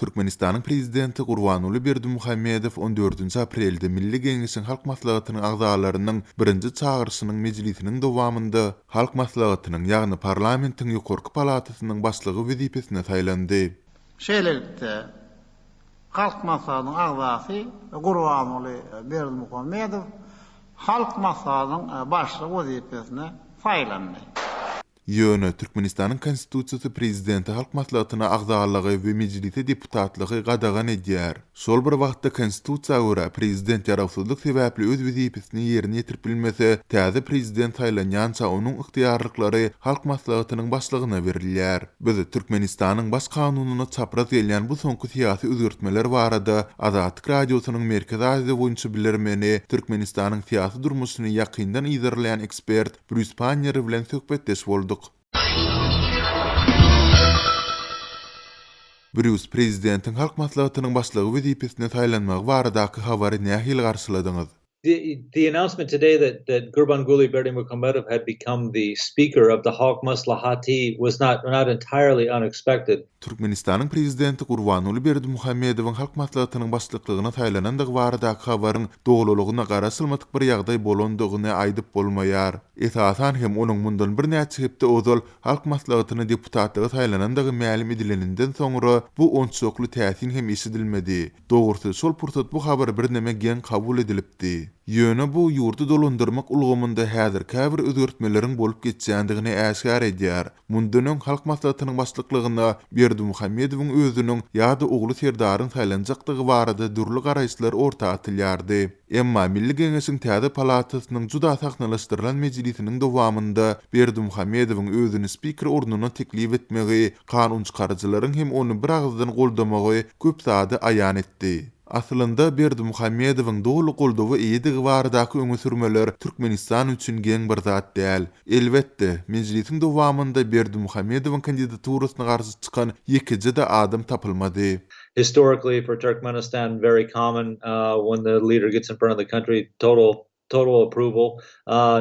Türkmenistanyň prezidenti Gurbanuly Berdimuhammedow 14-nji aprelde Milli Geňeşiň Halk Maslahatynyň agzalarynyň birinji çağrışynyň mejlisiniň dowamynda Halk Maslahatynyň ýagny parlamentiň ýokarky palatasynyň başlygy wezipesine taýlandy. Şeýlelikde Halk Maslahatynyň agzasy Gurbanuly Berdimuhammedow Halk Maslahatynyň başlygy wezipesine taýlandy. Ýöne Türkmenistanyň konstitusiýasy prezidenti halk maslahatyna agzalygy we mejlise deputatlygy gadagan edýär. Şol bir wagtda konstitusiýaga görä prezident ýarawsyzlyk sebäpli öz wezipesini ýerine ýetirip bilmese, täze prezident taýlanýança onuň ygtyýarlyklary halk maslahatynyň başlygyna berilýär. Biz Türkmenistanyň baş kanunyna çapraz gelýän bu soňky syýasy özgertmeler barada Azatlyk radiosynyň Merkez Aziýa boýunça bilermeni Türkmenistanyň syýasy durmuşyny ýakyndan ýerleýän ekspert Bruce Panyer bilen söhbetdeş boldy. Bruce prezidentin halk maslahatynyň başlygy wezipesine taýlanmagy baradaky habary nähili garşyladyňyz? The announcement today that Gurbanguly Berdimuhammedow had become the speaker of the Halk Maslahati was not entirely unexpected. Türkmenistanyň prezidenti Gurbanuly Berdimuhammedowyň halk maslahatynyň başlyklygyna taýlanandygy baradaky habaryň dogrulygyna garaşylmadyk bir ýagdaý bolandygyny aýdyp bolmaýar. Esasan hem onuň mundan bir näçe hepde ozal halk maslahatyny deputatlyga taýlanandygy ma'lum edileninden soňra bu onçokly täsin hem eşidilmedi. Dogrusu şol pursat bu habar bir näme gen kabul edilipdi. Ýöne bu ýurdu dolandyrmak ulgamynda häzir käbir özgertmeleriň bolup geçýändigini äşkär edýär. Mundan halk maslahatynyň başlyklygyna Berdimuhammedowyň özüniň ýa-da ogly serdaryň taýlanjakdygy barada durly garaýşlar ortaga atylýardy. Emma Milli Geňeşiň täze palatasynyň juda saknalaşdyrylan mejlisiniň dowamynda Berdimuhammedowyň özüni spiker ornuna teklip etmegi, kanun çykarjylaryň hem onu bir agzdan goldamagy köp zady aýan etdi. Aslında Berdimuhammedowyň dogly goldawy eýdigi baradaky öňe sürmeler Türkmenistan üçin geň bir zat däl. Elbetde, mejlisiň dowamynda Berdimuhammedowyň kandidaturasyna garşy çykan ýekiji de adam tapylmady. Historically for Turkmenistan, very common when the leader gets in front of the country, total approval.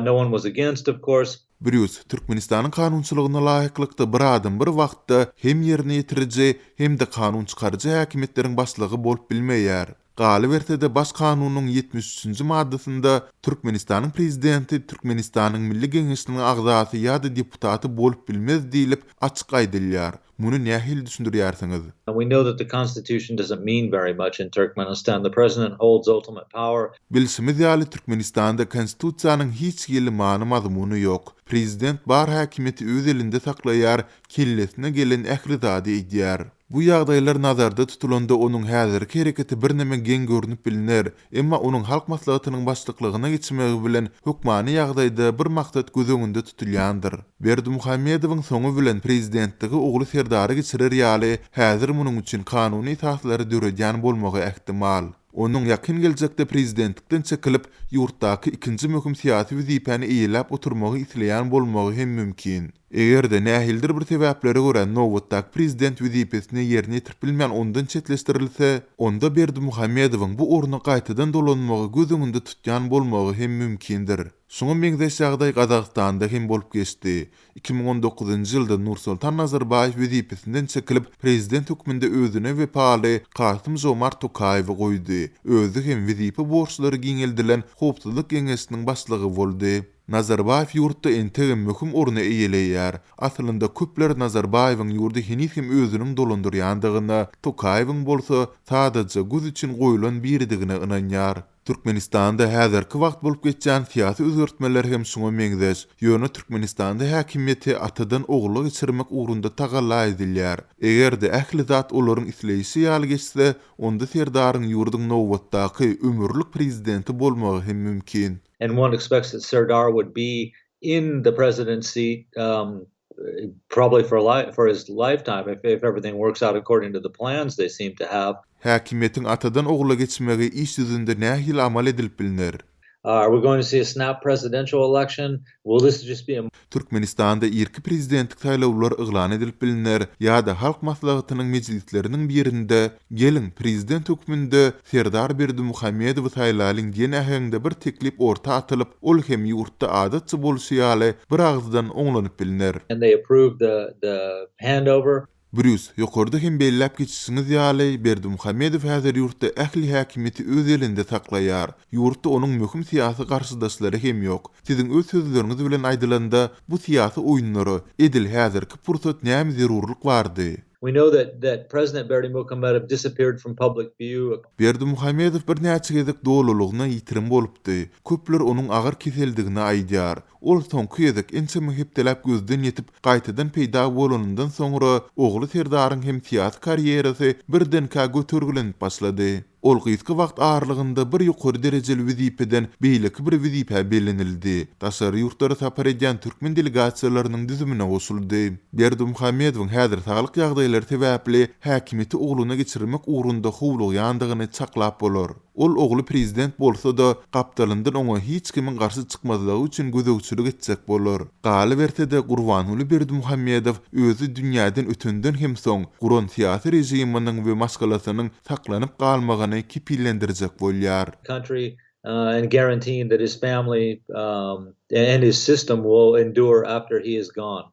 No one was against, of course. Bruce, Türkmenistanyň kanunçylygyna laýyklykda bir adam bir wagtda hem ýerine ýetiriji hem de kanun çykarjy häkimetleriň başlygy bolup bilmeýär. Galy bertede baş kanunyň 73-nji maddasynda Türkmenistanyň prezidenti Türkmenistanyň Milli Geňeşiniň agzasy ýa-da deputaty bolup bilmez diýilip açyk aýdylýar. Muny nähili düşündirýärsiňiz? We know that the Constitution doesn't mean very much in Turkmenistan. The president holds ultimate power. Bilsimiz ýaly Türkmenistanda konstitusiýanyň hiç ýyly many mazmuny ýok. Prezident bar häkimeti öz elinde saklaýar, kellesine gelen ähli zady edýär. Bu ýagdaýlar nazarda tutulanda onuň häzirki hereketi bir näme gen görünüp biliner, emma onuň halk maslahatynyň başlyklygyna geçmegi bilen hukmany ýagdaýda bir maksat göz öňünde tutulýandyr. Berdimuhammedowyň soňu bilen prezidentligi ogly serdary geçirer ýaly häzir munyň üçin kanuny taslary döredýän bolmagy ähtimal. Onuň ýakyn geljekde prezidentlikden çekilip ýurtdaky ikinji möhüm syýasy wezipeni eýlap oturmagy isleýän bolmagy hem mümkin. Egerde nähildir bir sebäplere görä nowatdaky prezident wezipesini ýerine ýetirip bilmän ondan çetleşdirilse, onda Berdimuhammedowyň bu orna gaýtadan dolanmagy göz öňünde tutýan bolmagy hem mümkindir. Şoňa meňzeş ýagdaý Gazagstanda hem bolup geçdi. 2019-njy ýylda Nursultan Nazarbayew wezipesinden çekilip prezident hükmünde özüne wepaly Kasym-Jomart Tokayewy goýdy. Özü hem wezipe borçlary giňeldilen Howpsuzlyk Geňeşiniň başlygy boldy. Nazarbayew ýurtda entegem möhüm orna eýeleýär. Aslynda köpler Nazarbayewyň ýurdu henis hem özüniň dolandyrýandygyna, Tokayewyň bolsa sadajy göz üçin goýulan biridigine ynanýar. Türkmenistanda häzirki wagt bolup geçýän syýasy özgertmeler hem şoňa meňzeş. Ýöne Türkmenistanda häkimiýeti atadan ogly geçirmek ugrunda tagalla edilýär. Egerde ähli zat olaryň isleýişi ýaly geçse, onda serdaryň ýurduň nowatdaky ömürlük prezidenti bolmagy hem mümkin. And one expects that Serdar would be in the presidency probably for his lifetime if everything works out according to the plans they seem to have. Häkimetin atadan ogla geçmegi iş yüzünde nähili amal edilip bilinir. Are we going to see a snap presidential election? Will this just be a... Türkmenistanda irki prezidentlik taýlawlary yglan edilip bilinir ýa-da halk maslahatynyň mejlisleriniň birinde gelin prezident hükmünde Serdar Berdimuhammedow taýlalyň diýen ähengde bir teklip orta atylyp, ol hem ýurtda adatçy bolşy ýaly bir agzdan oňlanyp bilinir. And they approved the handover. Brüs, ýokarda hem belläp geçişiňiz ýaly Berdimuhammedow häzir ýurtda ähli häkimeti öz elinde saklaýar. Ýurtda onuň möhüm syýasy garşydaşlary hem ýok. Siziň öz sözleriňiz bilen aýdylanda bu syýasy oýunlary edil häzirki pursat näme zerurlyk bardy? We know that President Berdimuhamedow disappeared from public view. Berdimuhammedow bir näçe gezek dowlulugyna ýitirim bolupdy. Köpler onuň agyr keseldigini aýdýar. Ol soňky gezek ençe mühipdelap gözden ýetip gaýtadan peýda bolanyndan soňra ogly Serdaryň hem syýasy karýerasy birden-ka götergilenip başlady. Ol gysky wagt aralygynda bir ýokary derejeli wezipeden beýleki bir wezipe belenildi. Daşary ýurtlara sapar edýän türkmen delegasiýalarynyň düzümine goşuldy. Berdimuhammedowyň häzir saglyk ýagdaýlary sebäpli häkimeti ogluny geçirmek ugrunda howluk ýandygyny çaklap bolar. Ol ogly prezident bolsa da gapdalyndan oňa hiç kimin garşy çykmazlygy üçin gözegçilik etjek bolar. Galy berse-de Gurbanuly Berdimuhammedow özü dünýäden ötenden hem soň Guran syýasy rejiminiň we maskalasynyň saklanyp galmagyny kipillendirjek bolýar. Country and guaranteeing that his family and his system will endure after he is gone.